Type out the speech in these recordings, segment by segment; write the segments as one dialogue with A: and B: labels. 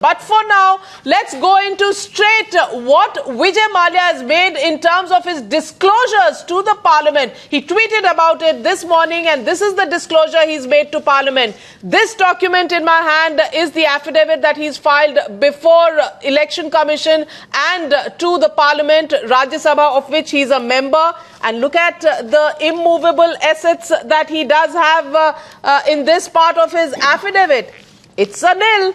A: But for now, let's go into straight what Vijay Mallya has made in terms of his disclosures to the Parliament. He tweeted about it this morning, and this is the disclosure he's made to Parliament. This document in my hand is the affidavit that he's filed before Election Commission and to the Parliament, Rajya Sabha, of which he's a member. And look at the immovable assets that he does have in this part of his affidavit. It's a nil.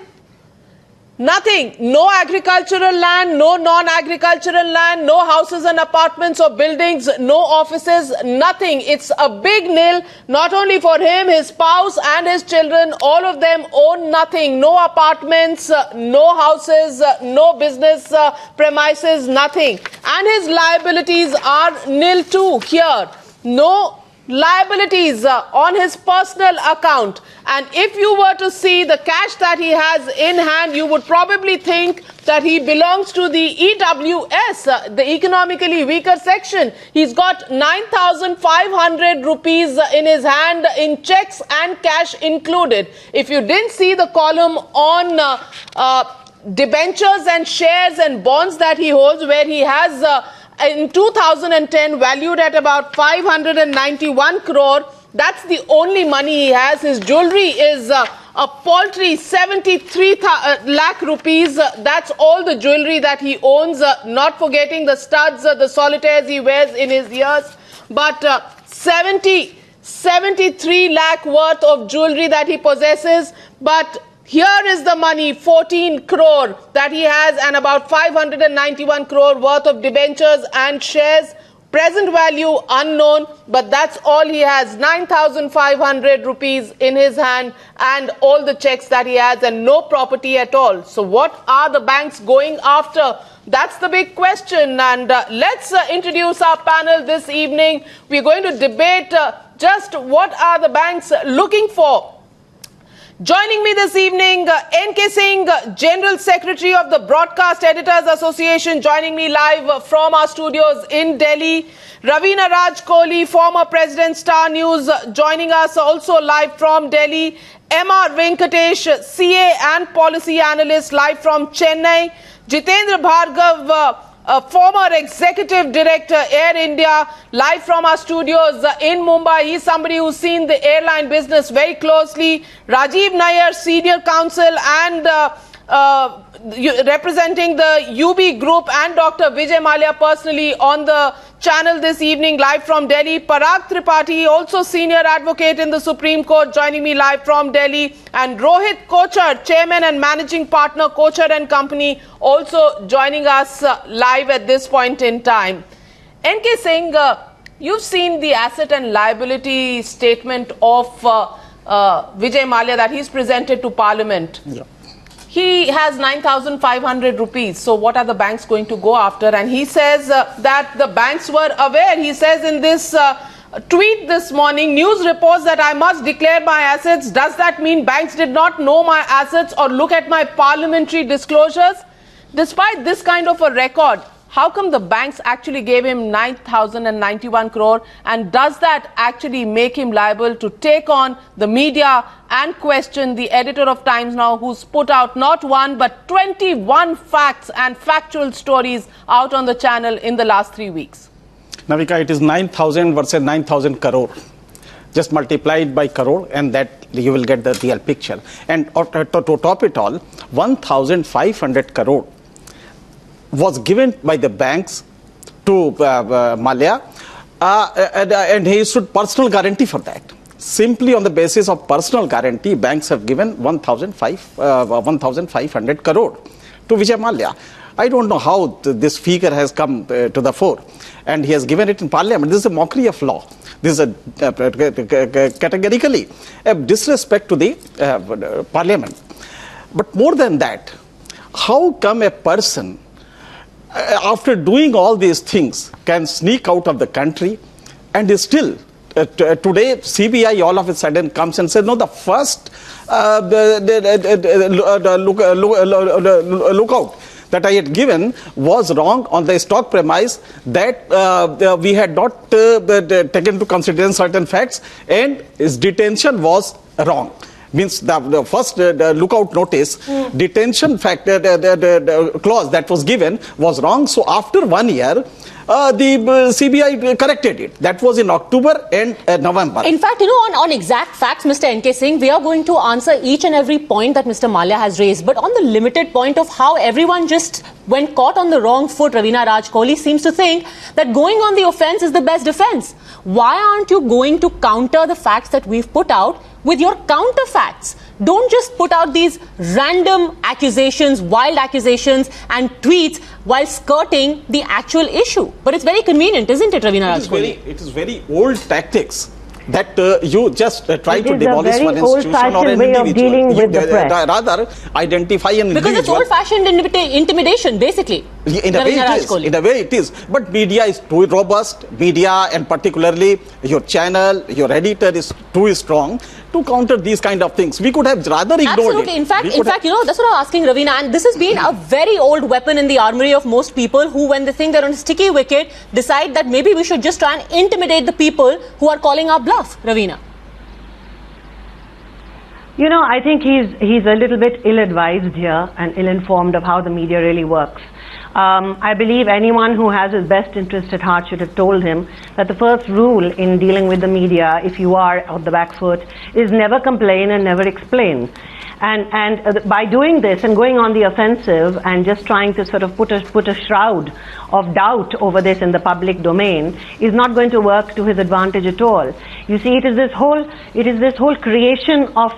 A: Nothing. No agricultural land, no non-agricultural land, no houses and apartments or buildings, no offices, nothing. It's a big nil, not only for him, his spouse and his children. All of them own nothing. No apartments, no houses, no business premises, nothing. And his liabilities are nil too here. No liabilities on his personal account. And if you were to see the cash that he has in hand, you would probably think that he belongs to the EWS, the economically weaker section. He's got 9,500 rupees in his hand in checks and cash included. If you didn't see the column on debentures and shares and bonds that he holds, where he has in 2010 valued at about 591 crore. That's the only money he has. His jewelry is a paltry 73 lakh rupees. That's all the jewelry that he owns, not forgetting the studs, the solitaires he wears in his ears. But 73 lakh worth of jewelry that he possesses. But here is the money, 14 crore that he has, and about 591 crore worth of debentures and shares. Present value unknown, but that's all he has. 9,500 rupees in his hand and all the checks that he has, and no property at all. So what are the banks going after? That's the big question. And let's introduce our panel this evening. We're going to debate just what are the banks looking for. Joining me this evening, N.K. Singh, General Secretary of the Broadcast Editors Association, joining me live from our studios in Delhi. Ravina Raj Kohli, former President, Star News, joining us also live from Delhi. R Venkatesh, CA and Policy Analyst, live from Chennai. Jitendra Bhargava, former Executive Director, Air India, live from our studios in Mumbai. He's somebody who's seen the airline business very closely. Rajiv Nayar, Senior Counsel and representing the UB Group, and Dr Vijay Mallya personally on the channel this evening, live from Delhi. Parag Tripathi, also Senior Advocate in the Supreme Court, joining me live from Delhi. And Rohit Kochhar, Chairman and Managing Partner Kochhar Company, also joining us live at this point in time. N.K. Singh, you've seen the asset and liability statement of Vijay Mallya that he's presented to Parliament. Yeah. He has 9,500 rupees. So what are the banks going to go after? And he says that the banks were aware. He says in this tweet this morning, news reports that I must declare my assets. Does that mean banks did not know my assets or look at my parliamentary disclosures? Despite this kind of a record, how come the banks actually gave him 9,091 crore? And does that actually make him liable to take on the media and question the editor of Times Now, who's put out not one but 21 facts and factual stories out on the channel in the last 3 weeks?
B: Navika, it is 9,000 versus 9,000 crore. Just multiply it by crore and that you will get the real picture. And to top it all, 1,500 crore was given by the banks to Mallya, and he issued personal guarantee for that. Simply on the basis of personal guarantee, banks have given 1,500 crore to Vijay Mallya. I don't know how this figure has come to the fore, and he has given it in Parliament. This is a mockery of law. This is categorically a disrespect to the Parliament. But more than that, how come a person, after doing all these things, can sneak out of the country and is still, today CBI all of a sudden comes and says, no, the first lookout that I had given was wrong on the stock premise that we had not taken into consideration certain facts, and his detention was wrong. means the first lookout notice, detention factor, the clause that was given was wrong. So after 1 year, the CBI corrected it. That was in October and November.
C: In fact, you know, on exact facts, Mr. N.K. Singh, we are going to answer each and every point that Mr. Mallya has raised. But on the limited point of how everyone just, when caught on the wrong foot, Ravina Raj Kohli seems to think that going on the offense is the best defense. Why aren't you going to counter the facts that we've put out with your counter facts? Don't just put out these random accusations, wild accusations and tweets while skirting the actual issue. But it's very convenient, isn't it, Ravina Raj Kohli?
B: It is very old tactics that you just try to demolish one institution or an
D: way of dealing with the press.
B: Rather identify an individual.
C: Because it's old-fashioned intimidation, basically.
B: In a way it is. But media is too robust. Media, and particularly your channel, your editor is too strong to counter these kind of things. We could have rather ignored
C: Absolutely.
B: it.
C: In fact, you know, that's what I was asking Ravina. And this has been a very old weapon in the armory of most people who, when they think they're on a sticky wicket, decide that maybe we should just try and intimidate the people who are calling our bluff. Ravina.
D: You know, I think he's a little bit ill-advised here and ill-informed of how the media really works. I believe anyone who has his best interest at heart should have told him that the first rule in dealing with the media, if you are on the back foot, is never complain and never explain. And by doing this and going on the offensive and just trying to sort of put a shroud of doubt over this in the public domain is not going to work to his advantage at all. You see, it is this whole creation of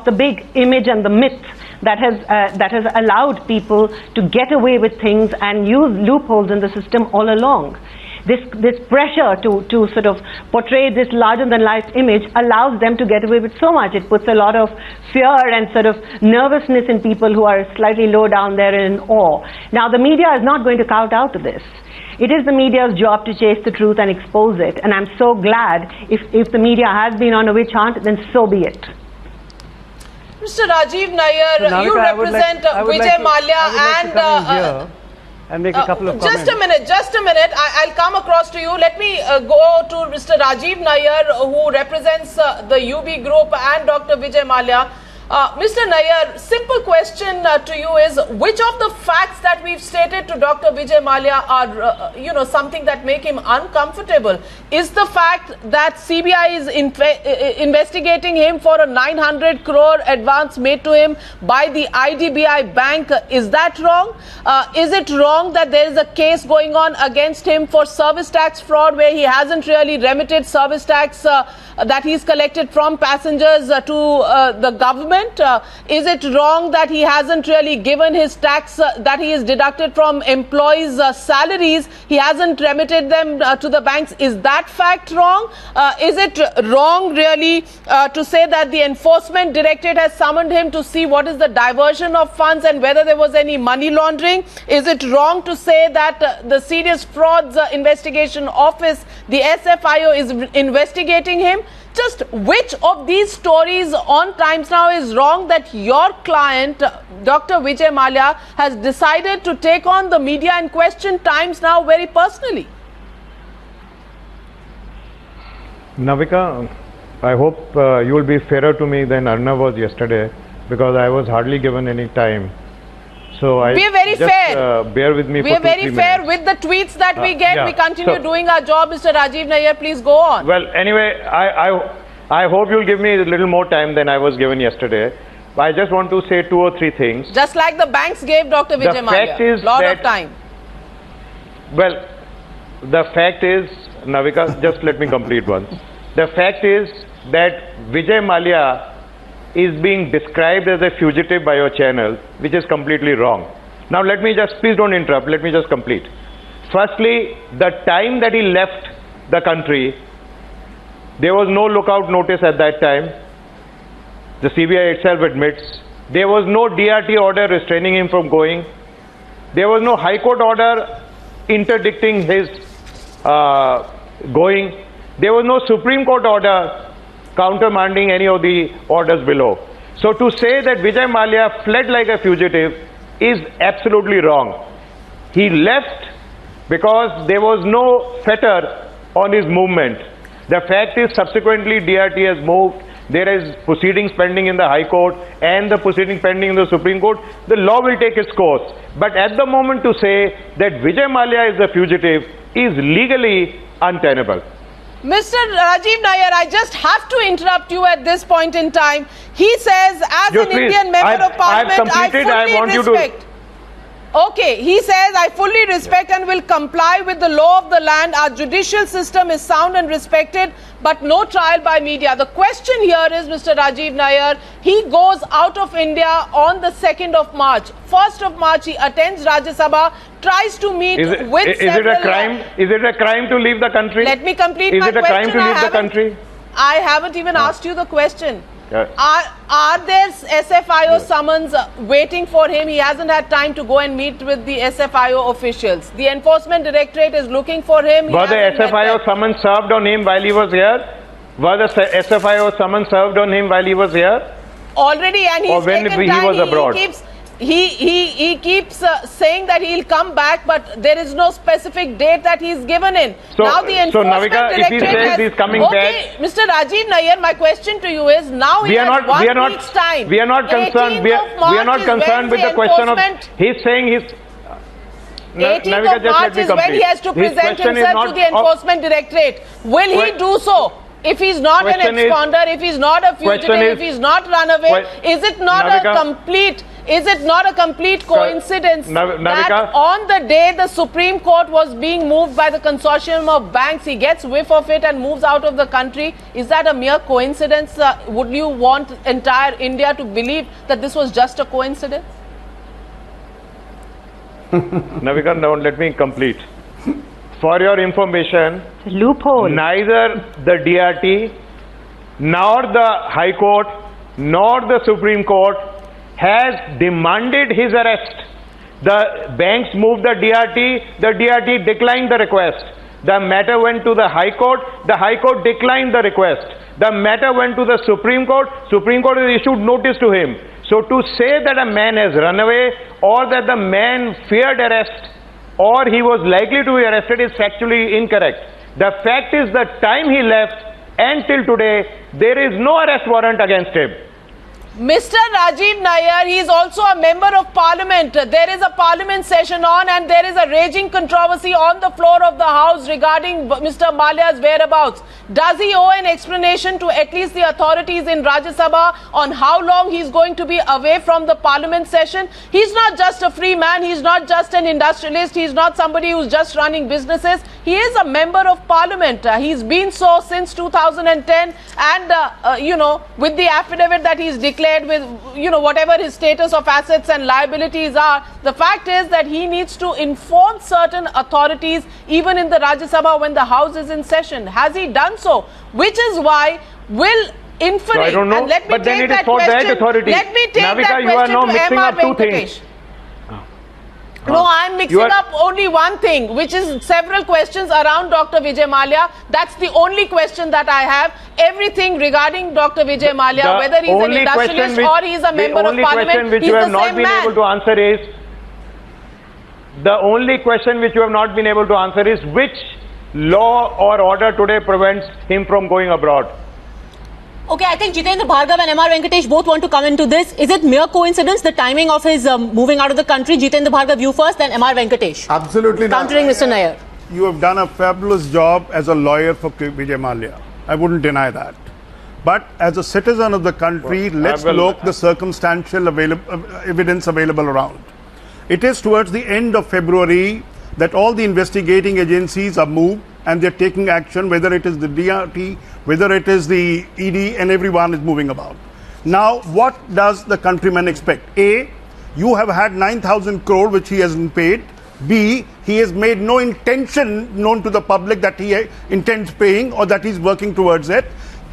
D: the big image and the myth that has allowed people to get away with things and use loopholes in the system all along. This pressure to sort of portray this larger-than-life image allows them to get away with so much. It puts a lot of fear and sort of nervousness in people who are slightly low down there in awe. Now, the media is not going to kowtow to this. It is the media's job to chase the truth and expose it. And I'm so glad if the media has been on a witch hunt, then so be it.
A: Mr. Rajiv Nayar,
E: so,
A: you represent Vijay Mallya
E: and make a couple of comments.
A: Just a minute. I'll come across to you. Let me go to Mr. Rajiv Nayar, who represents the UB Group, and Dr. Vijay Mallya. Mr. Nayar, simple question to you is, which of the facts that we've stated to Dr. Vijay Mallya are, something that make him uncomfortable? Is the fact that CBI is investigating him for a 900 crore advance made to him by the IDBI bank, is that wrong? Is it wrong that there is a case going on against him for service tax fraud where he hasn't really remitted service tax that he's collected from passengers to the government? Is it wrong that he hasn't really given his tax that he is deducted from employees' salaries? He hasn't remitted them to the banks. Is that fact wrong? Is it wrong really to say that the enforcement directorate has summoned him to see what is the diversion of funds and whether there was any money laundering? Is it wrong to say that the Serious Frauds Investigation Office, the SFIO, is investigating him? Just which of these stories on Times Now is wrong that your client, Dr. Vijay Mallya, has decided to take on the media and question Times Now very personally?
E: Navika, I hope you will be fairer to me than Arnav was yesterday, because I was hardly given any time. So
A: we are very fair.
E: Bear with me.
A: We are very fair with the tweets that we get.
E: Yeah.
A: We continue doing our job. Mr. Rajiv Nayar, please go on.
E: Well, anyway, I hope you'll give me a little more time than I was given yesterday. I just want to say 2 or 3 things.
A: Just like the banks gave Dr. Vijay Mallya. Lot of time.
E: Well, the fact is, Navika, just let me complete once. The fact is that Vijay Mallya is being described as a fugitive by your channel, which is completely wrong. Now let me just, please don't interrupt, let me just complete. Firstly, the time that he left the country, there was no lookout notice at that time. The CBI itself admits. There was no DRT order restraining him from going. There was no High Court order interdicting his going. There was no Supreme Court order countermanding any of the orders below. So to say that Vijay Mallya fled like a fugitive is absolutely wrong. He left because there was no fetter on his movement. The fact is, subsequently DRT has moved, there is proceedings pending in the High Court and the proceedings pending in the Supreme Court, the law will take its course. But at the moment to say that Vijay Mallya is a fugitive is legally untenable.
A: Mr. Rajiv Nayar, I just have to interrupt you at this point in time. He says, as an Indian member of Parliament, I fully respect. Okay, he says, I fully respect and will comply with the law of the land. Our judicial system is sound and respected, but no trial by media. The question here is, Mr. Rajiv Nayar, he goes out of India on the 2nd of March. 1st of March, he attends Rajya Sabha, tries to meet with
E: Is it a crime? Is it a crime to leave the country?
A: Let me complete my question.
E: Is it a crime to leave the country?
A: I haven't even asked you the question. Are there SFIO summons waiting for him? He hasn't had time to go and meet with the SFIO officials. The Enforcement Directorate is looking for him.
E: Was the SFIO summons served on him while he was here? Was the SFIO summons served on him while he was here?
A: Already, and he's taken time.
E: He was abroad.
A: He keeps saying that he'll come back, but there is no specific date that he's given in.
E: So,
A: now the Enforcement Directorate
E: if he says he's coming back,
A: Mr. Rajiv Nayar, my question to you is, now he has 1 week's time.
E: We are not concerned. We are not concerned with the question of. He's saying he's.
A: 18th of March is when he has to present himself to the Enforcement Directorate. Will he do so? If he's not an absconder, if he's not a fugitive, if he's not run away, is it not a complete? Is it not a complete coincidence that on the day the Supreme Court was being moved by the consortium of banks, he gets whiff of it and moves out of the country? Is that a mere coincidence? Would you want entire India to believe that this was just a coincidence?
E: Navika, now let me complete. For your information,
D: loophole.
E: Neither the DRT, nor the High Court, nor the Supreme Court has demanded his arrest. The banks moved the DRT declined the request. The matter went to the High Court declined the request. The matter went to the Supreme Court has issued notice to him. So to say that a man has run away, or that the man feared arrest, or he was likely to be arrested is factually incorrect. The fact is, the time he left until today, there is no arrest warrant against him.
A: Mr. Rajiv Nayar, he is also a member of Parliament. There is a Parliament session on, and there is a raging controversy on the floor of the House regarding Mr. Mallya's whereabouts. Does he owe an explanation to at least the authorities in Rajya Sabha on how long he's going to be away from the Parliament session? He's not just a free man. He's not just an industrialist. He's not somebody who's just running businesses. He is a member of Parliament. He's been so since 2010, and, with the affidavit that he's declared, with whatever his status of assets and liabilities are, the fact is that he needs to inform certain authorities even in the Rajya Sabha when the House is in session. Has he done so? Which is why will inferring,
E: I don't know,
A: and let me
E: but then
A: take
E: it is
A: that
E: for
A: question,
E: that authority.
A: Let me take
E: Navika,
A: that
E: you are
A: question
E: now
A: to
E: mixing
A: R
E: up two
A: Venkatesh.
E: things.
A: No, I'm mixing up only one thing, which is several questions around Dr. Vijay Mallya. That's the only question that I have. Everything regarding Dr. Vijay Mallya, whether he's an industrialist or he's a member of Parliament, he's the same man.
E: The only question which you have not been able to answer is which law or order today prevents him from going abroad?
C: Okay, I think Jitendra Bhargava and R Venkatesh both want to come into this. Is it mere coincidence, the timing of his moving out of the country? Jitendra Bhargava, you first, then R Venkatesh.
F: Absolutely not.
C: Countering Mr. Nayar.
F: You have done a fabulous job as a lawyer for Vijay Mallya. I wouldn't deny that. But as a citizen of the country, let's look the circumstantial evidence available around. It is towards the end of February that all the investigating agencies are moved and they're taking action, whether it is the DRT, whether it is the ED, and everyone is moving about. Now, what does the countryman expect? A, you have had 9,000 crore which he hasn't paid. B, he has made no intention known to the public that he intends paying or that he's working towards it.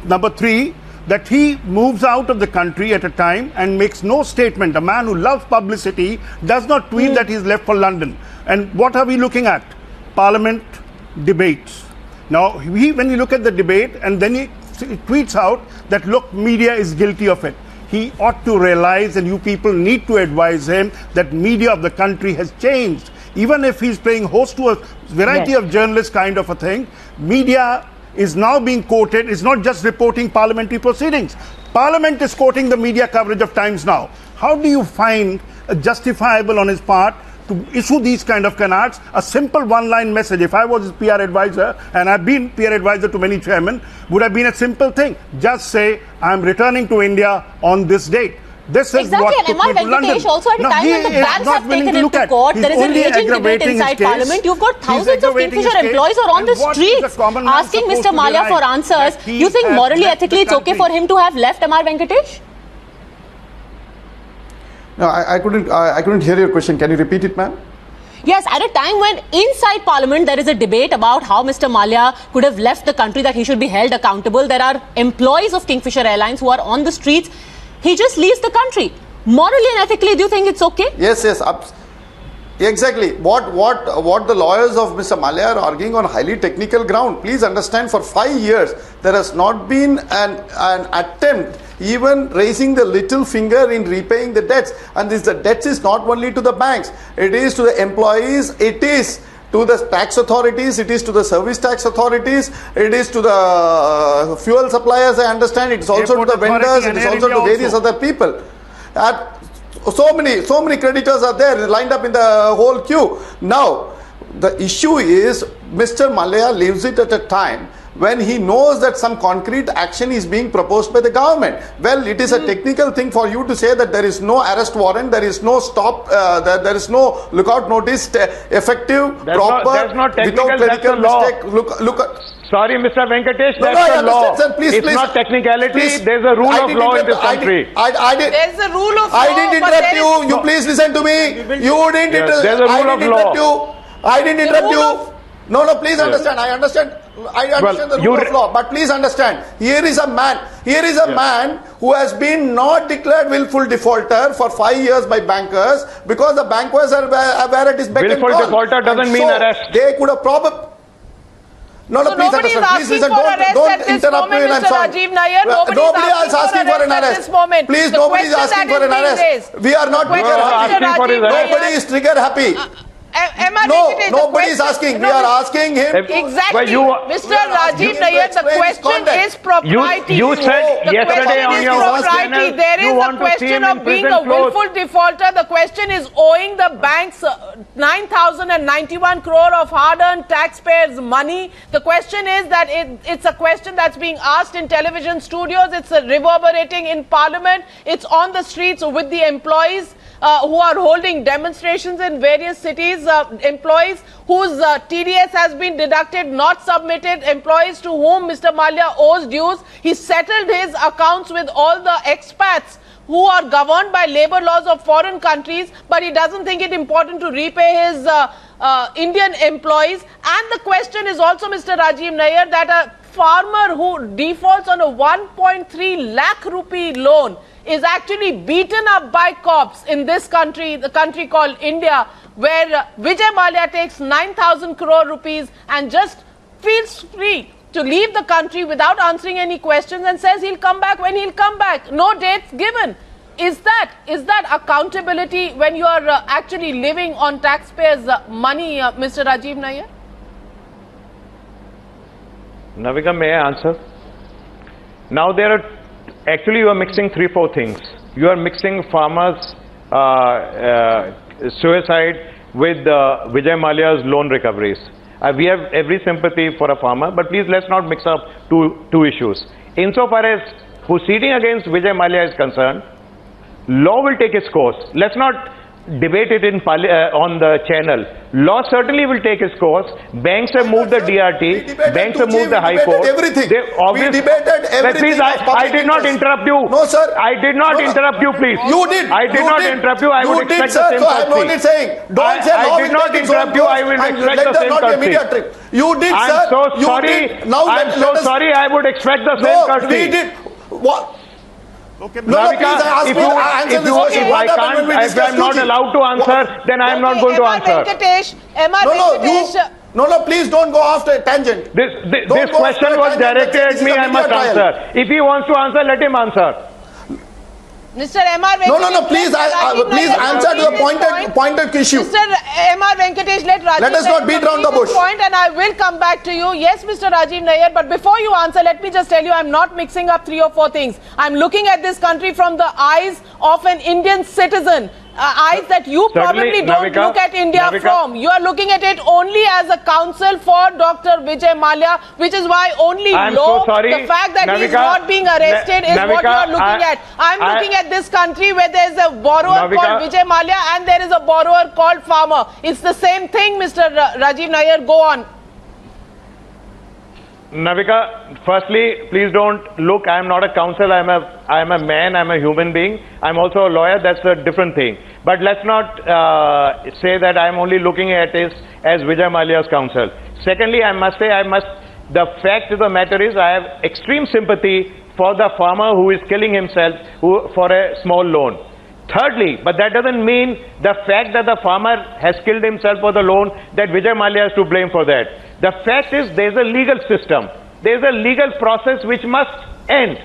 F: Number 3, that he moves out of the country at a time and makes no statement. A man who loves publicity does not tweet that he's left for London. And what are we looking at? Parliament debates. Now, when you look at the debate and then he tweets out that, look, media is guilty of it. He ought to realize, and you people need to advise him, that media of the country has changed. Even if he's playing host to a variety of journalists kind of a thing, media is now being quoted, is not just reporting parliamentary proceedings. Parliament is quoting the media coverage of Times Now. How do you find justifiable on his part to issue these kind of canards? A simple one-line message, if I was his PR advisor, and I've been PR advisor to many chairmen, would have been a simple thing. Just say, I'm returning to India on this date. This is
C: exactly,
F: what
C: and R Venkatesh also at a time when the banks have taken him to court, there is a raging debate inside Parliament. You've got thousands of Kingfisher employees are on the streets asking Mr. Mallya for answers. You think morally, ethically, it's okay for him to have left R Venkatesh?
G: No, I couldn't hear your question. Can you repeat it, ma'am?
C: Yes, at a time when inside Parliament there is a debate about how Mr. Mallya could have left the country, that he should be held accountable. There are employees of Kingfisher Airlines who are on the streets. He just leaves the country. Morally and ethically, do you think it's okay?
G: Yes. Exactly. What the lawyers of Mr. Mallya are arguing on highly technical ground. Please understand, for 5 years, there has not been an attempt even raising the little finger in repaying the debts. And the debts is not only to the banks, it is to the employees, it is to the tax authorities, it is to the service tax authorities, it is to the fuel suppliers, I understand, it is also to the vendors, it is also to various other people. So many creditors are there lined up in the whole queue. Now, the issue is Mr. Mallya leaves it at a time when he knows that some concrete action is being proposed by the government. Well, it is a technical thing for you to say that there is no arrest warrant, there is no stop, there is no lookout notice effective,
E: that's not technical,
G: without clerical mistake. Look at.
E: Sorry, Mr. Venkatesh, that's the law.
G: Sir, please,
E: not technicality. There's a rule of law in this country.
A: There's a rule of law.
G: I didn't interrupt you. You please listen to me. You didn't interrupt.
E: There's a rule of law.
G: I didn't interrupt you. No, please understand. I understand the rule of law. But please understand, here is a man who has been not declared willful defaulter for 5 years by bankers because the bankers are aware at his beck and call.
E: Willful defaulter doesn't mean arrest.
G: They could have probably... No, please understand. Please listen. Don't interrupt me when I'm sorry.
A: Rajiv Nayar,
G: nobody is asking for an arrest. Please, nobody is asking for an arrest. We are not trigger happy. Nobody is trigger happy. No, nobody is asking. We are asking him.
A: Exactly. Mr. Rajiv Nayar, the question is propriety.
E: You said yesterday on your channel,
A: there is a question of being a willful defaulter. The question is owing the banks 9,091 crore of hard-earned taxpayers' money. The question is that it's a question that's being asked in television studios. It's reverberating in Parliament. It's on the streets with the employees who are holding demonstrations in various cities, employees whose TDS has been deducted, not submitted, employees to whom Mr. Mallya owes dues. He settled his accounts with all the expats who are governed by labor laws of foreign countries, but he doesn't think it important to repay his Indian employees. And the question is also, Mr. Rajiv Nayar, that a farmer who defaults on a 1.3 lakh rupee loan is actually beaten up by cops in this country, the country called India, where Vijay Mallya takes 9,000 crore rupees and just feels free to leave the country without answering any questions and says he'll come back when he'll come back. No dates given. Is that accountability when you are actually living on taxpayers' money, Mr. Rajiv Nayar?
E: Navika, may I answer? Now actually you are mixing 3-4 things. You are mixing farmers' suicide with Vijay Mallya's loan recoveries. We have every sympathy for a farmer, but please let's not mix up two issues. Insofar as proceeding against Vijay Mallya is concerned, law will take its course. Let's not debate it on the channel. Law certainly will take its course. Banks have moved the DRT. Banks have moved the High Court.
G: Everything. We debated everything.
E: Please, I did not interrupt you.
G: No, sir.
E: I did not interrupt you, please.
G: You did.
E: I did not interrupt you. I would expect the same
G: courtesy. So I'm only saying, don't say
E: I did not interrupt you. I will expect the same courtesy.
G: You did, sir.
E: I'm so sorry. I'm so sorry. I would expect the same courtesy.
G: We did. What?
E: Okay, Navika, if I'm not allowed to answer, then I am not going to answer.
G: No, please don't go after a tangent.
E: This question was directed at me, I must answer. If he wants to answer, let him answer.
A: Mr. M.R. Venkatesh.
G: No, please, please answer to the pointed issue.
A: Mr. M.R. Venkatesh, let
G: us not beat around the bush.
A: Point, and I will come back to you. Yes, Mr. Rajiv Nayar, but before you answer, let me just tell you, I'm not mixing up 3 or 4 things. I'm looking at this country from the eyes of an Indian citizen. Eyes that you probably don't look at India from. You are looking at it only as a counsel for Dr. Vijay Mallya, which is why only the fact that he is not being arrested is what you are looking at. I'm looking at this country where there is a borrower called Vijay Mallya and there is a borrower called farmer. It's the same thing, Mr. Rajiv Nayar. Go on.
E: Navika, firstly, please don't look. I am not a counsel. I am a man. I am a human being. I am also a lawyer. That's a different thing. But let's not say that I am only looking at it as Vijay Mallya's counsel. Secondly, I must say, the fact of the matter is I have extreme sympathy for the farmer who is killing himself for a small loan. Thirdly, but that doesn't mean the fact that the farmer has killed himself for the loan that Vijay Mallya is to blame for that. The fact is there is a legal system. There is a legal process which must end.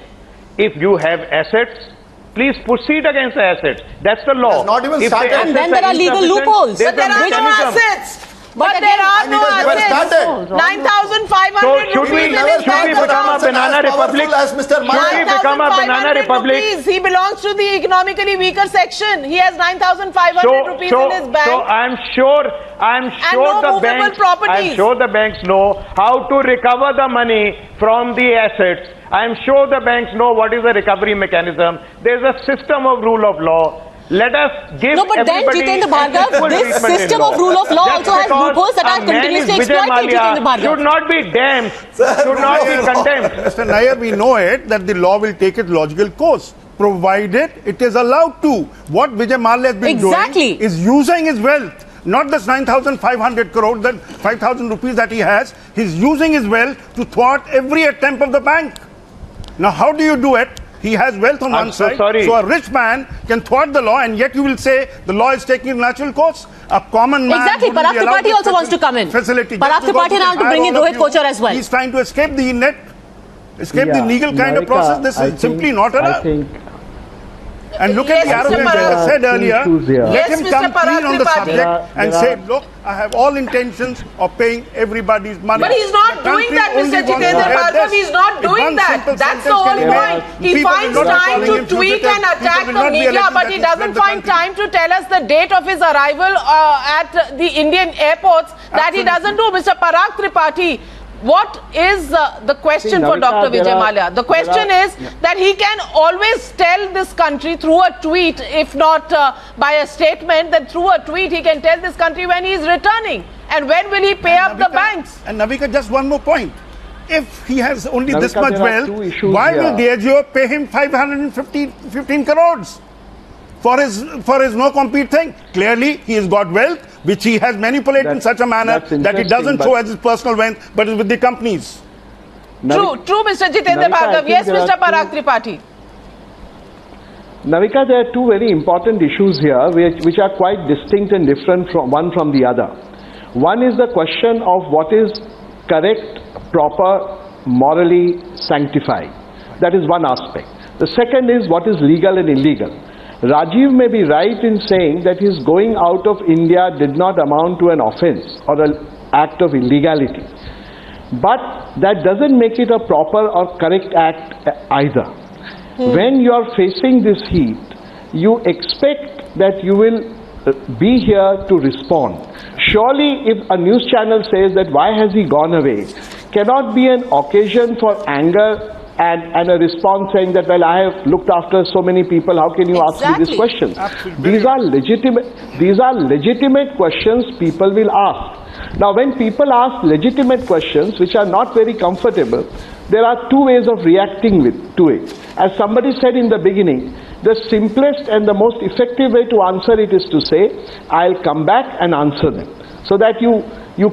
E: If you have assets, please proceed against the assets. That's the law.
G: Not even started.
C: And then there are legal loopholes.
A: But there are no assets. But there are no assets. 9,500
E: so should we become a banana republic?
G: Should
E: we become a banana republic?
A: He belongs to the economically weaker section. He has 9,500 rupees in his bank.
E: So I'm sure the banks know how to recover the money from the assets. I'm sure the banks know what is the recovery mechanism. There's a system of rule of law. Let us give
C: but then Jitendra Bhargava, this system of rule of law also has loopholes that are continuously exploited, Jitendra Bhargava.
E: Should not be damned, should not be condemned.
F: Mr. Nayar, we know it, that the law will take its logical course, provided it is allowed to. What Vijay Mallya has been doing is using his wealth, not this 9,500 crore, that 5,000 rupees that he has. He's using his wealth to thwart every attempt of the bank. Now, how do you do it? He has wealth on one side, so a rich man can thwart the law, and yet you will say the law is taking its natural course. A common man.
C: Exactly. Parag Tripathi also wants to come in.
F: Facility.
C: Parag Tripathi now to bring in Rohit Kochhar as well.
F: He's trying to escape the the legal kind of process. This is simply not allowed. And look at the arrogance that I said earlier. Let him come clean on the subject and say, look, I have all intentions of paying everybody's money.
A: But he's not doing that, Mr. Jitendra Bhargava. He's not doing that. That's the whole point. He finds time to tweet and attack the media, but he doesn't find time to tell us the date of his arrival at the Indian airports. That he doesn't do. Mr. Parag Tripathi, what is the question for Dr. Vijay Mallya? The question is that he can always tell this country through a tweet, if not by a statement, that through a tweet he can tell this country when he is returning. And when will he pay up the banks?
F: And Navika, just one more point. If he has only this much wealth, why will Diageo pay him 15 crores for his no-compete thing? Clearly, he has got wealth, which he has manipulated in such a manner that he doesn't show as his personal wealth, but is with the companies.
A: True, Mr. Jitendra Bhargava. Yes, Mr. Parag Tripathi.
H: Navika, there are two very important issues here which are quite distinct and different from one from the other. One is the question of what is correct, proper, morally sanctified. That is one aspect. The second is what is legal and illegal. Rajiv may be right in saying that his going out of India did not amount to an offense or an act of illegality. But that doesn't make it a proper or correct act either. When you are facing this heat, you expect that you will be here to respond. Surely if a news channel says that why has he gone away, cannot be an occasion for anger and a response saying that, well, I have looked after so many people, how can you ask me these questions? These are legitimate questions people will ask. Now, when people ask legitimate questions which are not very comfortable, there are two ways of reacting to it. As somebody said in the beginning, the simplest and the most effective way to answer it is to say, I'll come back and answer them, so that you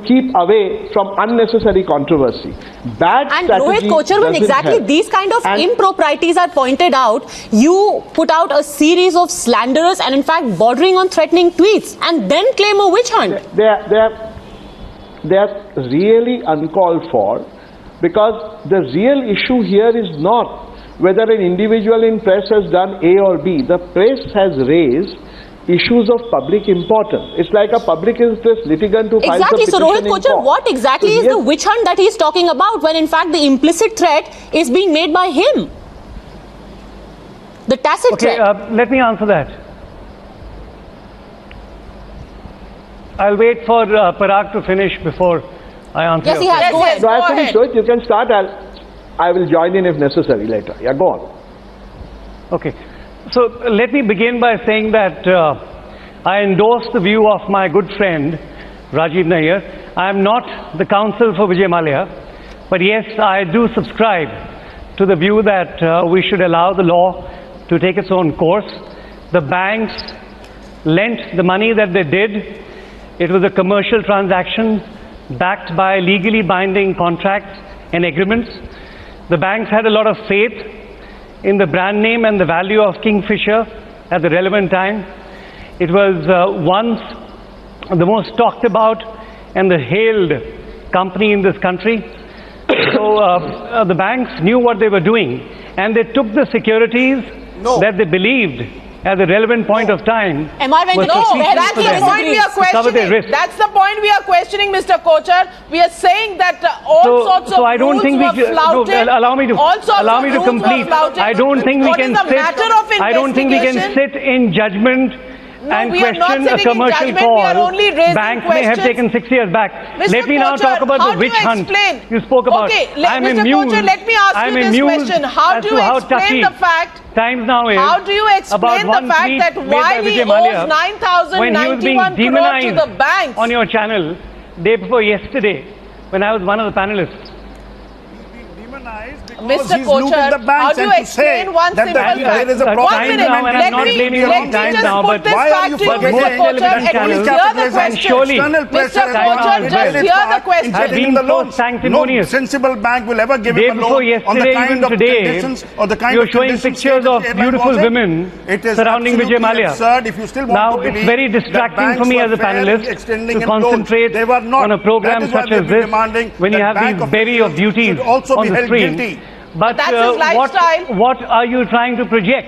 H: keep away from unnecessary controversy. Bad
C: and Rohit Kochhar, when exactly these kind of improprieties are pointed out, you put out a series of slanderous and in fact bordering on threatening tweets and then claim a witch hunt.
H: They are really uncalled for, because the real issue here is not whether an individual in press has done A or B. The press has raised issues of public importance. It's like a public interest litigant who files a petition
C: so Rohit Kochhar,
H: in court.
C: what exactly is the witch hunt that he's talking about when in fact the implicit threat is being made by him? The tacit threat.
I: Let me answer that. I'll wait for Parag to finish before I answer.
C: Yes, he has. Go ahead.
H: No, I finished. So you can start. I will join in if necessary later. Yeah, go on.
I: Okay. So let me begin by saying that I endorse the view of my good friend Rajiv Nayar. I am not the counsel for Vijay Mallya, but yes, I do subscribe to the view that we should allow the law to take its own course. The banks lent the money that they did. It was a commercial transaction backed by legally binding contracts and agreements. The banks had a lot of faith in the brand name and the value of Kingfisher at the relevant time. It was once the most talked about and the hailed company in this country. So the banks knew what they were doing, and they took the securities that they believed at the relevant point of time.
A: That's the point we are questioning. That's the point we are questioning, Mr. Kochhar. We are saying that all sorts of rules were flouted.
I: Allow me to complete. I don't think we can sit. I don't think we can sit in judgment and question a commercial call. Banks may have taken 6 years back. Let me now talk about the witch hunt you spoke about. I'm amused.
A: Let me ask you this question. How do you explain the fact?
I: Times now is
A: how do you explain the fact that while he owes 9,091 crore to the banks
I: on your channel day before yesterday, when I was one of the panelists?
A: Mr. Kochhar, how do you explain one simple fact? 1 minute, let me just put this fact to you, Mr. Kochhar, and hear the question. Mr. Kochhar, just hear the question.
F: No sensible bank will ever give him a loan on the kind of conditions or the kind of
I: conditions. You're showing pictures of beautiful women surrounding Vijay Mallya. Now, it's very distracting for me as a panelist to concentrate on a program such as this when you have these bevy of beauties on the screen. But
A: that's his lifestyle.
I: What are you trying to project?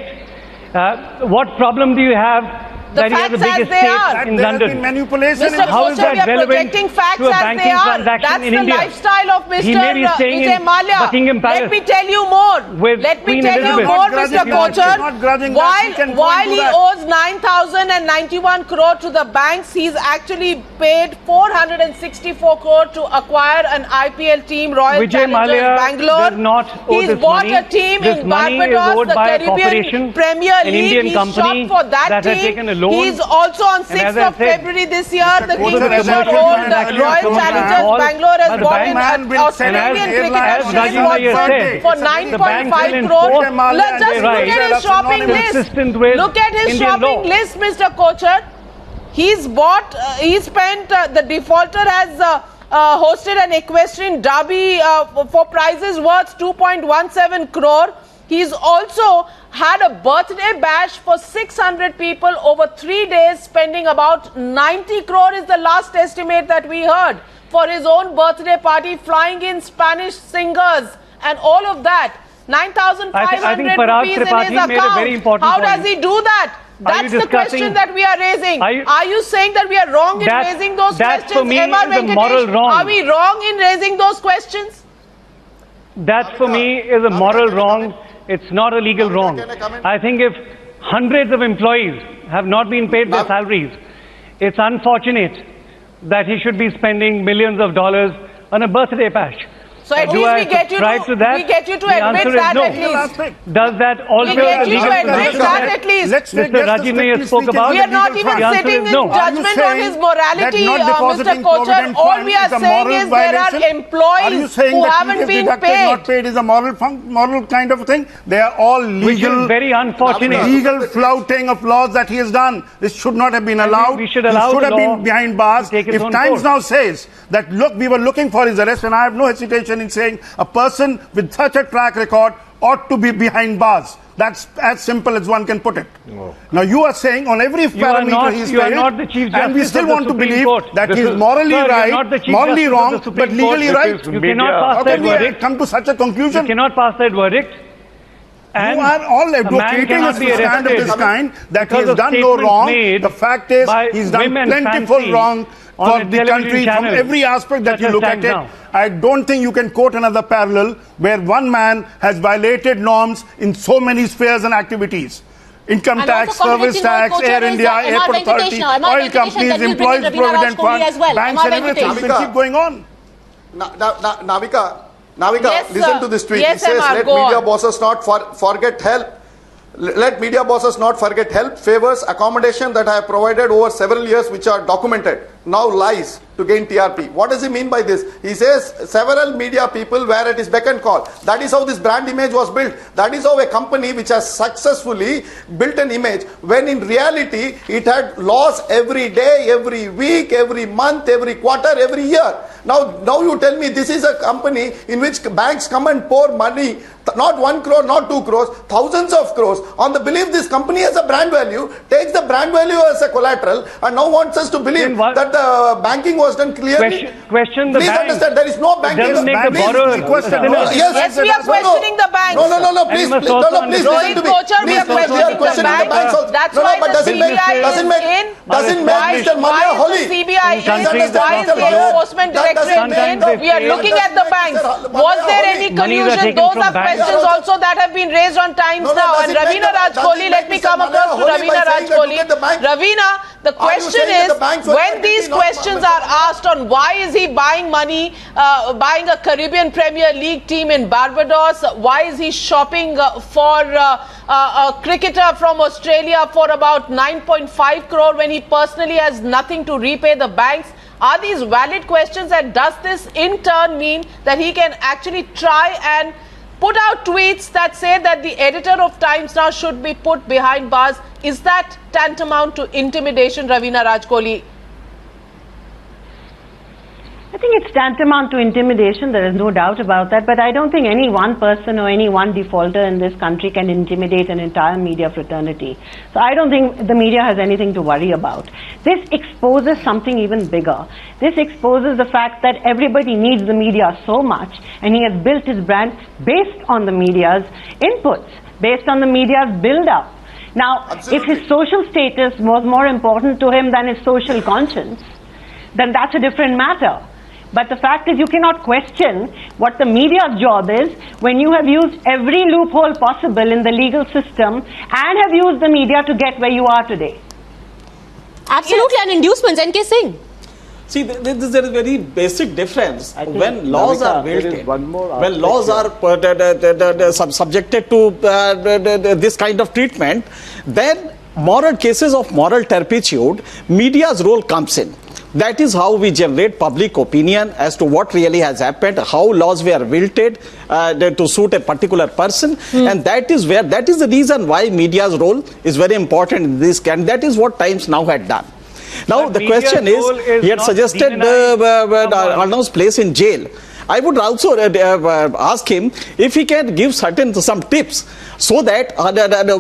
I: What problem do you have that he has the biggest stake in London?
A: Mr.
I: How is that relevant
A: projecting facts
I: to a
A: as
I: banking
A: they are.
I: transaction
A: That's
I: in
A: the
I: India?
A: lifestyle of Mr.
I: He may be staying
A: Vijay
I: in
A: Mallya.
I: Buckingham Palace.
A: Let me tell you more. Let me tell you more, Mr. Kochhar. While he owes 9,091 crore to the banks, he's actually paid 464 crore to acquire an IPL team, Royal Challengers Bangalore.
I: Does not owe
A: He's
I: this
A: bought
I: money.
A: a team
I: This
A: in
I: money
A: Barbados, the
I: by
A: Caribbean Premier
I: an
A: League.
I: Indian
A: He's
I: company
A: shot for that
I: had
A: team.
I: taken a loan.
A: He's also on 6th of February this year, the Kingfisher owned Royal Challengers Bangalore has bought an Australian cricketer Shane Watson for 9.5 crore. Just look at his shopping list. Look at his shopping list, Mr. Kochhar. He's bought, the defaulter has hosted an equestrian derby for prizes worth 2.17 crore. He's also had a birthday bash for 600 people over 3 days, spending about 90 crore is the last estimate that we heard for his own birthday party, flying in Spanish singers and all of that. 9,500 rupees in his account. How does he do that? That's the question that we are raising. Are you saying that we are wrong in raising those questions?
I: For me is a moral wrong.
A: Are we wrong in raising those questions?
I: That for me is a moral wrong. It's not a legal wrong. I think if hundreds of employees have not been paid their salaries, it's unfortunate that he should be spending millions of dollars on a birthday bash.
A: So at least we get you to admit that at least.
I: Does that also
A: a legal at least.
I: Mr. Rajiv Nayar spoke about?
A: We are not even sitting in judgment on his morality, Mr. Kochhar. All we are saying is there are employees who haven't been paid.
F: Not paid is a moral kind of thing. They are all legal.
I: Which is very unfortunate.
F: Legal flouting of laws that he has done. This should not have been allowed.
I: We should allow
F: he should have been behind bars. If Times now says that, look, we were looking for his arrest, and I have no hesitation in saying a person with such a track record ought to be behind bars. That's as simple as one can put it. Oh. Now you are saying on every parameter he's failed, and we still want to believe that he's morally right, morally wrong, but legally right.
I: You cannot pass that verdict.
F: Come to such a conclusion?
I: You cannot pass that verdict. And
F: you are all advocating a stand of this kind that he has done no wrong. The fact is, he's done plentiful wrong for the country from every aspect that you look at it. I don't think you can quote another parallel where one man has violated norms in so many spheres and activities. Income tax, service tax, Air India, Airport Authority, oil companies, Employees Provident Fund, banks and everything. You can keep going on.
G: Navika,
A: Yes,
G: listen to this tweet.
A: Yes,
G: he says,
A: MR,
G: let media bosses not forget help. Let media bosses not forget help, favors, accommodation that I have provided over several years which are documented. Now lies to gain TRP. What does he mean by this? He says several media people were at his beck and call. That is how this brand image was built. That is how a company which has successfully built an image, when in reality it had loss every day, every week, every month, every quarter, every year. Now you tell me this is a company in which banks come and pour money, not 1 crore, not 2 crores, thousands of crores, on the belief this company has a brand value, takes the brand value as a collateral, and now wants us to believe that the banking was done clearly.
I: Question the
G: Please
I: bank.
G: understand, there is no banking.
I: Doesn't make the borrower.
A: Yes, we are questioning the banks.
G: No, please
A: Rohit Kochhar, we are questioning the banks. That's why the CBI is in.
G: Doesn't make Mr. Mallya holy.
A: CBI is. Why is the enforcement directorate in? We are looking at the banks. Was there any collusion? Those are questions also that have been raised on Times Now. And Ravina Raj Kohli, let me come across to Ravina Raj Kohli. Ravina, the question is, when these questions are asked on why is he buying money, buying a Caribbean Premier League team in Barbados, why is he shopping for a cricketer from Australia for about 9.5 crore when he personally has nothing to repay the banks? Are these valid questions, and does this in turn mean that he can actually try and put out tweets that say that the editor of Times Now should be put behind bars? Is that tantamount to intimidation, Ravina Raj Kohli?
D: I think it's tantamount to intimidation, there is no doubt about that, but I don't think any one person or any one defaulter in this country can intimidate an entire media fraternity. So I don't think the media has anything to worry about. This exposes something even bigger. This exposes the fact that everybody needs the media so much, and he has built his brand based on the media's inputs, based on the media's build-up. Now, if his social status was more important to him than his social conscience, then that's a different matter. But the fact is, you cannot question what the media's job is when you have used every loophole possible in the legal system and have used the media to get where you are today.
C: Absolutely, and inducements, NK Singh.
B: See, there is a very basic difference when laws are built in, when laws are subjected to this kind of treatment, then moral cases of moral turpitude, media's role comes in. That is how we generate public opinion as to what really has happened, how laws were wilted to suit a particular person, and that is the reason why media's role is very important in this, and that is what Times Now had done. Now the question is, he had suggested Arnav's place in jail. I would also ask him if he can give some tips so that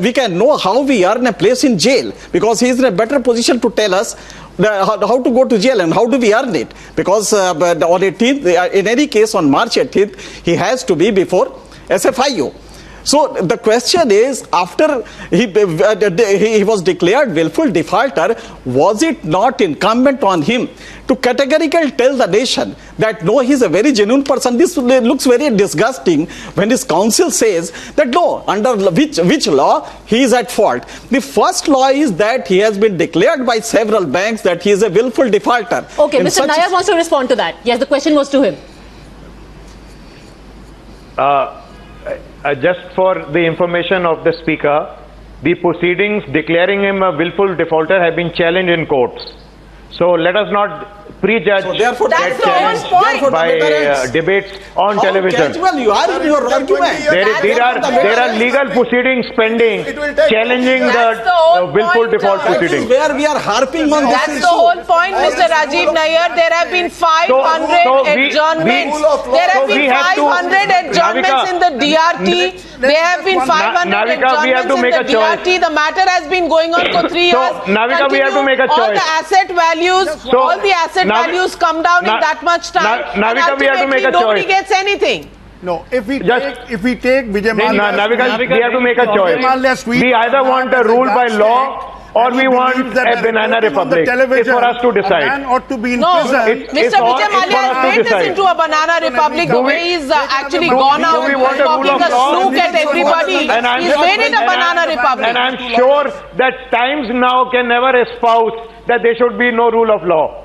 B: we can know how we earn a place in jail, because he is in a better position to tell us how to go to jail and how do we earn it, because on 18th, in any case on March 18th, he has to be before SFIO. So the question is, after he was declared willful defaulter, was it not incumbent on him to categorically tell the nation that no, he is a very genuine person? This looks very disgusting when his counsel says that no, under which law he is at fault. The first law is that he has been declared by several banks that he is a willful defaulter.
C: Okay, Mr. Nayar wants to respond to that. Yes, the question was to him.
E: Just for the information of the speaker, the proceedings declaring him a willful defaulter have been challenged in courts. So let us not prejudge by debates on television.
B: You are in your argument.
E: There are legal proceedings pending challenging the willful default proceedings.
B: Where we are harping on
A: that's the whole point, Mr. Rajiv Nayar. There have been 500 adjournments. There have been 500 adjournments in the DRT. There have been 500 adjournments in the DRT. The matter has been going on for 3 years.
E: Navika, we have to make a choice.
A: All the asset values come down in that much time.
E: Navika, we have to make a choice.
A: Nobody gets anything.
F: No, if we take Vijay Mallya,
E: Navika, we have to make a choice. We either want a rule by law or we want a banana republic. It's for us to decide.
F: Man ought to be in
A: no,
F: prison.
A: Mr. Vijay Mallya has made this into a banana republic. The way he's actually gone out talking a slook at everybody. He's made it a banana republic.
E: And I'm sure that Times now can never espouse that there should be no rule of law.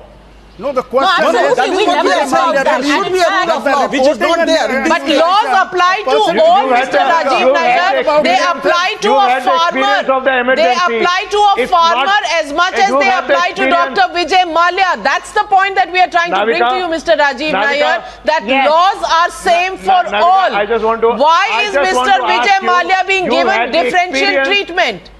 F: No, the question
C: is that we never espouse that.
J: There should be a rule of law, which is not there.
A: But laws apply to all, Mr. Rajiv Nayar. They apply to a farmer. They apply to a farmer as much as they apply to Dr. Vijay Mallya. That's the point that we are trying to bring to you, Mr. Rajiv Nayar, that laws are same for all. Why is Mr. Vijay Mallya being given differential treatment?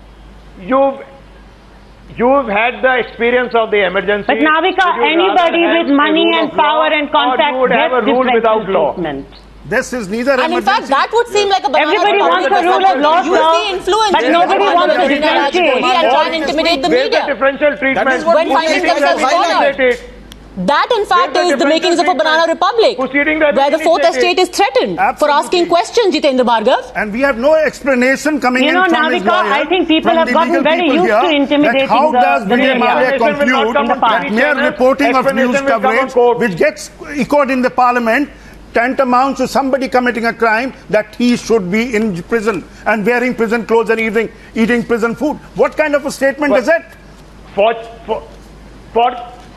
E: You've had the experience of the emergency.
D: But Navika, anybody with money and power and contact gets differential treatment.
F: This is neither
C: and in fact, that would seem like a banana.
D: Everybody wants a rule of law,
C: use the influence,
D: but nobody wants to differentiate
C: and try and intimidate the media.
E: Differential treatment.
C: When finding themselves cornered. That, in fact, is the makings of a banana republic, where the fourth estate is threatened for asking questions, Jitendra Bhargava.
F: And we have no explanation coming in from
D: Navika,
F: his lawyer,
D: I think people have gotten very used to intimidating
F: how does
D: the
F: Vijay Mallya
D: media.
F: conclude that mere reporting of news coverage, which gets echoed in the parliament, tantamounts to somebody committing a crime, that he should be in prison and wearing prison clothes and eating prison food? What kind of a statement is it?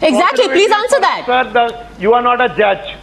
C: Exactly, please answer that.
E: Sir, you are not a judge.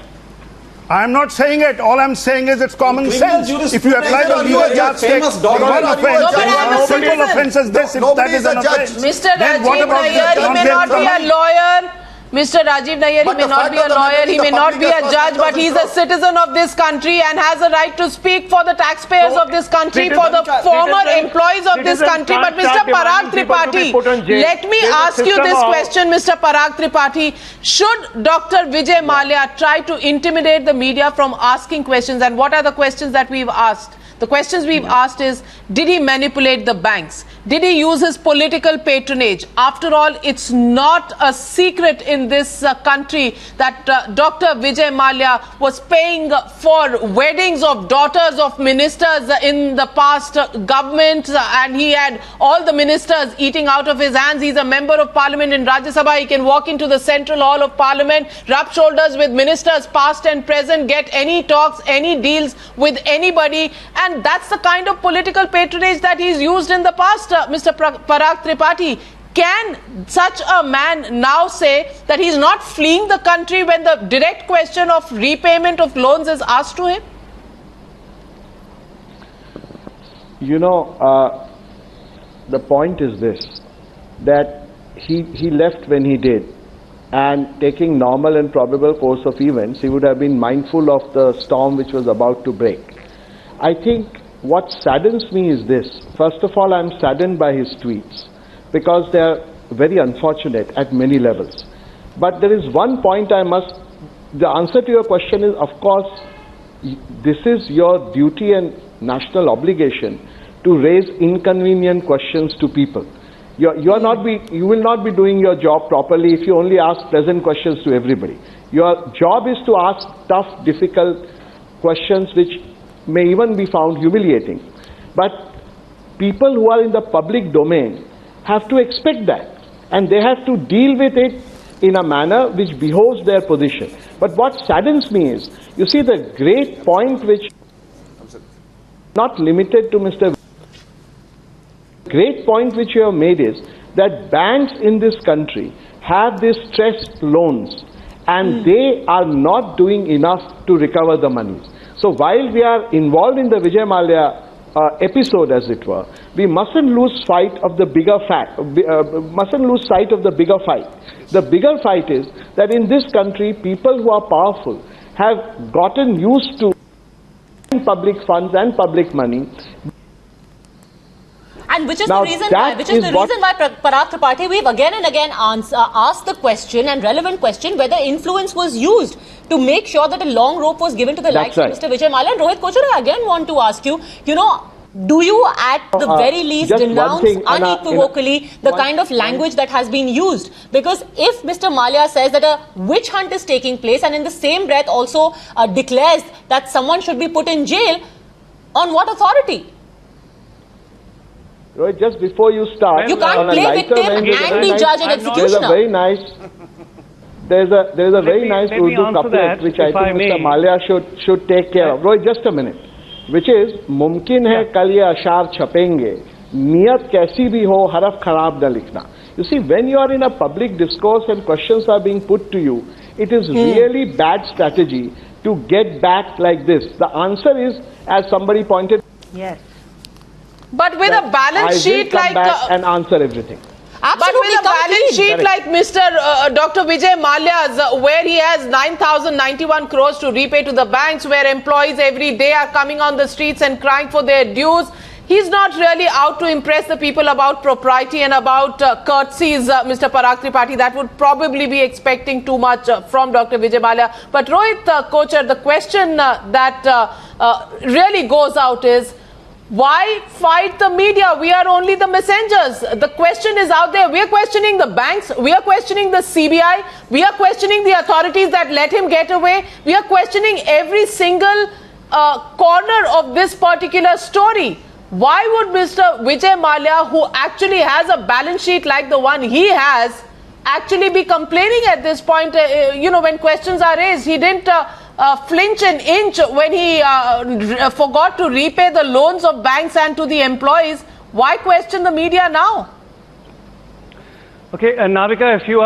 F: I am not saying it. All I am saying is it's common sense. If you apply the legal yardstick for one offence, a simple offence as this, if that is an offence,
A: Mr. Rajiv Nayar, he may not be a lawyer. Mr. Rajiv Nayar, he may not be a lawyer, he may not be a judge, but he's a citizen of this country and has a right to speak for the taxpayers of this country, for the former employees of this country. But Mr. Parag Tripathi, let me ask you this question, Mr. Parag Tripathi. Should Dr. Vijay Mallya try to intimidate the media from asking questions? And what are the questions that we've asked? The questions we've asked is, did he manipulate the banks? Did he use his political patronage? After all, it's not a secret in this country that Dr. Vijay Mallya was paying for weddings of daughters of ministers in the past government, and he had all the ministers eating out of his hands. He's a member of parliament in Rajya Sabha. He can walk into the central hall of parliament, rub shoulders with ministers past and present, get any talks, any deals with anybody. And that's the kind of political patronage that he's used in the past, Mr. Parag Tripathi. Can such a man now say that he's not fleeing the country when the direct question of repayment of loans is asked to him?
H: You know, the point is this, that he left when he did, and taking normal and probable course of events, he would have been mindful of the storm which was about to break. I think what saddens me is this. First of all, I'm saddened by his tweets because they are very unfortunate at many levels. But there is one point the answer to your question is, of course, this is your duty and national obligation to raise inconvenient questions to people. You will not be doing your job properly if you only ask pleasant questions to everybody. Your job is to ask tough, difficult questions which may even be found humiliating. But people who are in the public domain have to expect that, and they have to deal with it in a manner which behoves their position. But what saddens me is, you see, the great point which not limited to Mr. Great point which you have made is that banks in this country have these stressed loans and they are not doing enough to recover the monies. So while we are involved in the Vijay Mallya episode, as it were, we mustn't lose sight of the bigger fight. The bigger fight is that in this country, people who are powerful have gotten used to public funds and public money.
C: And which is the reason why Parag Tripathi, we've again and again asked the question and relevant question whether influence was used to make sure that a long rope was given to the likes of Mr. Vijay Mallya. And Rohit Kochhar, I again want to ask you, do you at the very least
H: just one
C: denounce
H: thing,
C: unequivocally the kind of language that has been used? Because if Mr. Mallya says that a witch hunt is taking place and in the same breath also declares that someone should be put in jail, on what authority?
H: Rohit, just before you start,
C: You can't play victim and be judge and executioner.
H: There's a very nice Urdu couplet which I think Mr. Mallya should take care of. Rohit, just a minute. Which is, मुमकिन है कल ये अशार छपेंगे, नियत कैसी भी हो हरफ खराब न लिखना. You see, when you are in a public discourse and questions are being put to you, it is really bad strategy to get back like this. The answer is, as somebody pointed.
D: Yes.
A: But with a balance sheet like
H: and answer everything.
A: But with a balance sheet like Mr. Dr. Vijay Mallya's, where he has 9,091 crores to repay to the banks, where employees every day are coming on the streets and crying for their dues, he's not really out to impress the people about propriety and about courtesies, Mr. Parag Tripathi. That would probably be expecting too much from Dr. Vijay Mallya. But Rohit Kochhar, the question that really goes out is, why fight the media? We are only the messengers. The question is out there. We are questioning the banks. We are questioning the CBI. We are questioning the authorities that let him get away. We are questioning every single corner of this particular story. Why would Mr. Vijay Mallya, who actually has a balance sheet like the one he has, actually be complaining at this point? When questions are raised, he didn't flinch an inch when he forgot to repay the loans of banks and to the employees. Why question the media now?
I: Okay, Navika, if you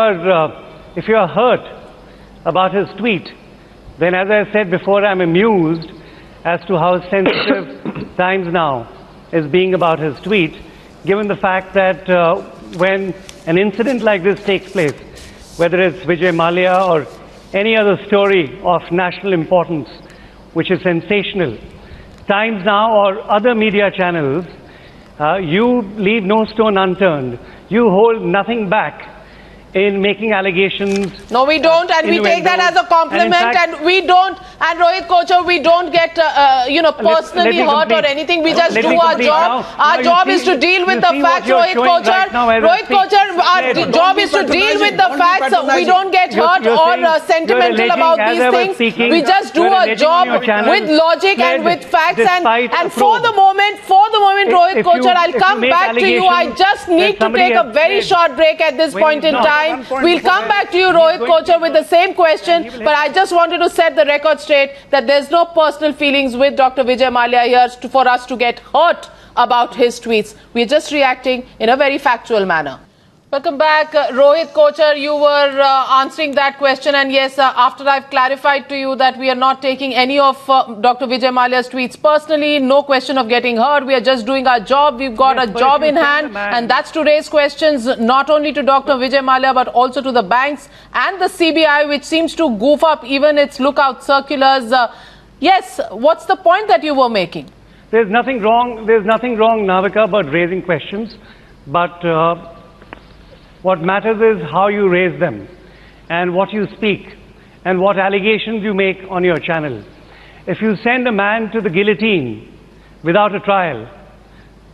I: are hurt about his tweet, then as I said before, I'm amused as to how sensitive Times Now is being about his tweet, given the fact that when an incident like this takes place, whether it's Vijay Mallya or any other story of national importance, which is sensational, Times Now or other media channels, you leave no stone unturned. You hold nothing back in making allegations.
A: No, we don't, and we take that as a compliment, and we don't, and Rohit Kochhar, we don't get, personally hurt or anything. We just do our job. Our job is to deal with the facts, Rohit Kochhar. Rohit Kochhar, our job is to deal with the facts. We don't get hurt or sentimental about these things. We just do our job with logic and with facts. And for the moment, Rohit Kochhar, I'll come back to you. I just need to take a very short break at this point in time. We'll come back to you, Rohit Kochhar, with the same question, but I just wanted to set the record straight that there's no personal feelings with Dr. Vijay Mallya here for us to get hurt about his tweets. We're just reacting in a very factual manner. Welcome back. Rohit Kochhar, you were answering that question, and yes, after I've clarified to you that we are not taking any of Dr. Vijay Mallya's tweets personally, no question of getting hurt, we are just doing our job, we've got a job in hand, and that's to raise questions not only to Dr. Vijay Mallya but also to the banks and the CBI, which seems to goof up even its lookout circulars. Yes, what's the point that you were making?
I: There's nothing wrong, Navika, about raising questions, but what matters is how you raise them and what you speak and what allegations you make on your channel. If you send a man to the guillotine without a trial,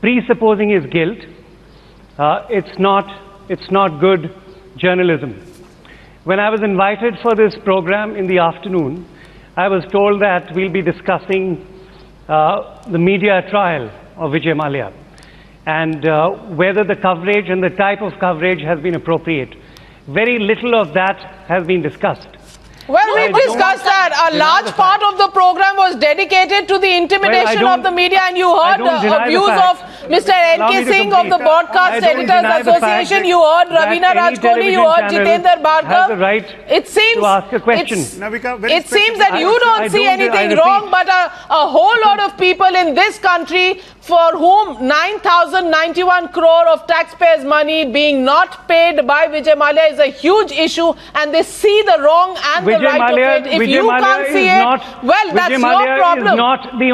I: presupposing his guilt, it's not good journalism. When I was invited for this program in the afternoon, I was told that we'll be discussing the media trial of Vijay Mallya, and whether the coverage and the type of coverage has been appropriate. Very little of that has been discussed.
A: Well, we discussed that. A large part of the program was dedicated to the intimidation of the media, and you heard views of Mr. N.K. Singh of the Broadcast Editors Association, you heard Ravina Raj Kohli, you heard Jitendra Bhargava. It seems that you don't see anything wrong, but a whole lot of people in this country for whom 9,091 crore of taxpayers' money being not paid by Vijay Mallya is a huge issue, and they see the wrong and the right of it. If you can't see it, well, that's your problem.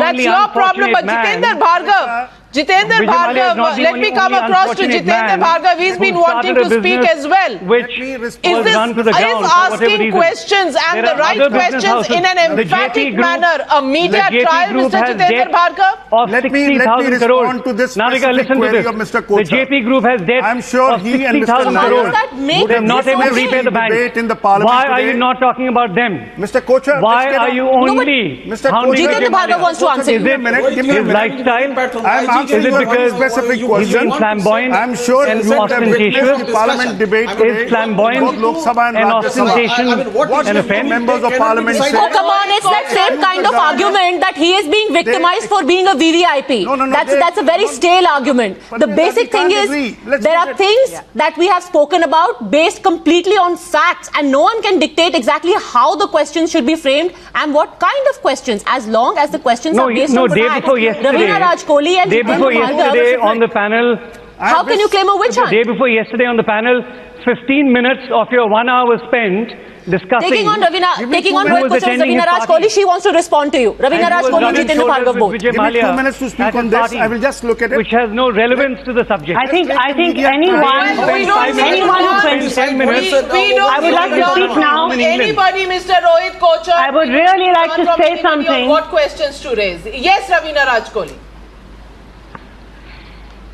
A: That's your problem. But Jitendra Bhargava, Jitendra
I: Vijay Mallya is not
A: Bhargava,
I: the
A: let me come
I: only
A: across to
I: unfortunate
A: Jitendra
I: man
A: Bhargava. He's
I: who
A: been wanting
I: started
A: to
I: a
A: speak
I: business
A: as well.
I: Which
A: Is
I: was run to the ground for whatever
A: asking
I: reason.
A: questions and
I: There
A: the
I: are
A: right
I: other business
A: questions
I: houses.
A: in an
I: The
A: emphatic
I: JP group-
A: manner a media
I: the JP
A: trial,
I: group
A: Mr.
I: has
A: Jitendra
I: debt
A: Bhargava?
I: of
F: Let me
I: 60,000
F: respond
I: crores.
F: to this
I: Navika,
F: specific
I: listen to
F: query
I: this.
F: of Mr.
I: The
F: Kochhar.
I: JP group has debt
F: I'm sure
I: of
F: he and Mr.
I: 60,000
F: Nayar
I: crores.
C: that make
I: They're not able to
F: witnessed
I: repay the
F: the
I: bank.
F: debate in the parliament
I: Why are
F: today.
I: you not talking about them?
F: Mr. Kochhar,
I: Why
F: let's get
I: are
F: on.
I: you only
F: Mr.
I: hounding
F: Kochhar,
I: Vijay
C: Jitendra Bhargava
I: Mallya?
C: wants to answer.
F: Give me a minute. Give me a
I: His
F: minute.
I: lifestyle?
F: I'm asking
I: Is it
F: you a very
I: because
F: specific
I: he's
F: question.
I: being flamboyant
F: I'm sure
I: and
F: you would have witnessed
I: ostentatious?
F: the parliament debate today.
I: Is flamboyant
F: both Lok Sabha and
I: and
F: Rajya Sabha.
I: ostentation
F: What
I: an
F: did the
I: offense?
F: members of parliament say?
C: Oh, come on, it's that same kind of argument that he is being victimized for being a VVIP.
F: No,
C: That's a very stale argument.
F: But
C: The
F: then
C: basic
F: we
C: thing
F: can't
C: is,
F: agree. Let's
C: there
F: look
C: are
F: at-
C: things that we have spoken about based completely on facts, and no one can dictate exactly how the questions should be framed and what kind of questions, as long as the questions are based on
I: day
C: facts.
I: before yesterday.
C: Ravina Raj Kohli and
I: Day before
C: Jitendra
I: yesterday
C: Bhargava.
I: on the panel.
C: How can you claim a witch
I: The
C: hunt?
I: day before yesterday on the panel, 15 minutes of your 1 hour was spent discussing.
C: Taking on Rohit
I: was
C: Kochhar,
I: attending
C: Ravina
I: his
C: Raj
I: party.
C: Kohli, she wants to respond to you. Ravina Raj Kohli and Jitendra Bhargava both.
F: Give me 2 minutes to speak on this. I will just look at it.
I: Which has no relevance to the subject.
D: I think
F: media
D: anyone
A: We don't need
D: anyone
A: to
D: who
A: learn-
D: spends
I: 10 minutes.
D: I would like to speak now.
A: Anybody, Mr. Rohit Kochhar.
D: I would really like to
A: from
D: say
A: anybody on
D: something.
A: What questions to raise? Yes, Ravina Raj Kohli.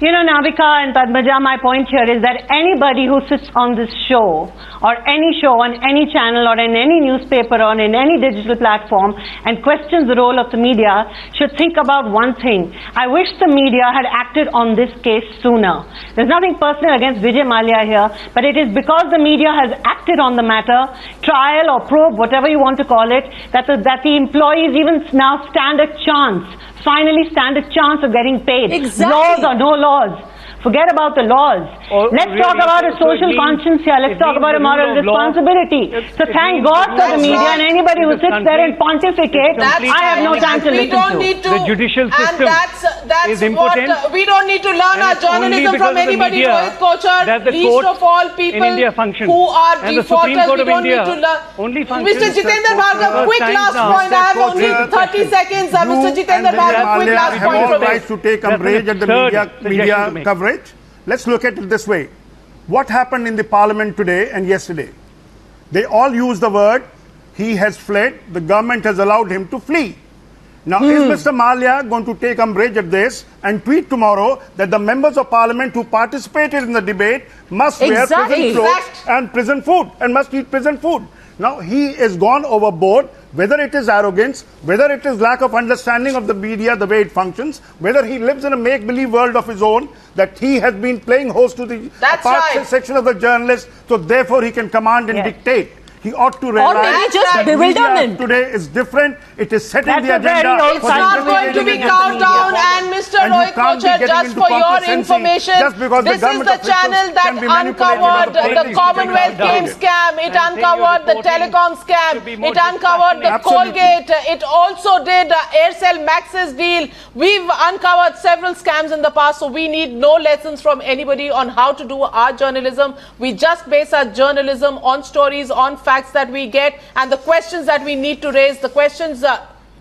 D: You know, Navika and Padmaja, my point here is that anybody who sits on this show or any show on any channel or in any newspaper or in any digital platform and questions the role of the media should think about one thing. I wish the media had acted on this case sooner. There's nothing personal against Vijay Mallya here, but it is because the media has acted on the matter, trial or probe, whatever you want to call it, that the employees even now stand a chance. Finally stand a chance of getting paid.
C: Exactly.
D: Laws or no laws. Forget about the laws. Let's talk about a social conscience here. Let's talk about a moral responsibility. So thank God for the media and anybody who sits there and pontificate. I have no time to
A: We
D: listen
A: don't
D: to.
A: need to.
I: The judicial system
A: and that's
I: is impotent.
A: what we don't need to learn
I: And
A: our
I: it's only
A: journalism
I: because
A: from
I: of the
A: anybody,
I: media
A: Rohit Kochhar.
I: that the
A: Least
I: courts
A: of all people
I: in India function.
A: who are
I: And the Supreme
A: defaulters.
I: Court
A: We
I: of
A: don't
I: India
A: need to learn.
I: only functions.
A: Mr. Jitendra Bhargava, quick
I: Times
A: last
I: now.
A: point. I have only
F: Kochhar,
A: 30 seconds. Mr. Jitendra Bhargava, quick last
F: have
A: point
F: all
A: from
F: right
A: you.
F: to take umbrage at the
I: Third suggestion to
F: media
I: make.
F: coverage. Let's look at it this way. What happened in the parliament today and yesterday? They all use the word, he has fled, the government has allowed him to flee. Now, is Mr. Mallya going to take umbrage at this and tweet tomorrow that the members of parliament who participated in the debate must wear
C: Exactly.
F: prison clothes and prison food and must eat prison food? Now, he is gone overboard, whether it is arrogance, whether it is lack of understanding of the media, the way it functions, whether he lives in a make-believe world of his own, that he has been playing host to the section of the journalists, so therefore he can command and dictate. He ought to realize
C: Or maybe just
F: that
C: bewilderment.
F: media today is different. It is setting
D: That's
F: the
D: a very
F: agenda.
D: old
A: It's not going to be countdown. And Mr.
F: And you
A: Rohit
F: can't be
A: Kochhar,
F: getting
A: just
F: into
A: for your
F: complacency
A: information,
F: just because the
A: this is
F: government
A: the
F: officials
A: channel that
F: can be manipulated
A: uncovered
F: by the
A: the
F: politics.
A: Commonwealth Games scam. It uncovered the telecom scam. It uncovered the Colgate. It also did Aircel Max's deal. We've uncovered several scams in the past, so we need no lessons from anybody on how to do our journalism. We just base our journalism on stories, on facts that we get, and the questions that we need to raise, the questions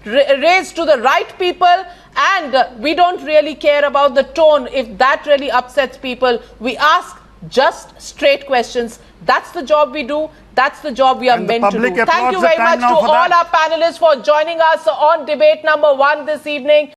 A: raised to the right people, and we don't really care about the tone. If that really upsets people, we ask just straight questions. That's the job we do. That's the job we are meant to do. Thank you very much to all our panelists for joining us on debate number 1 this evening.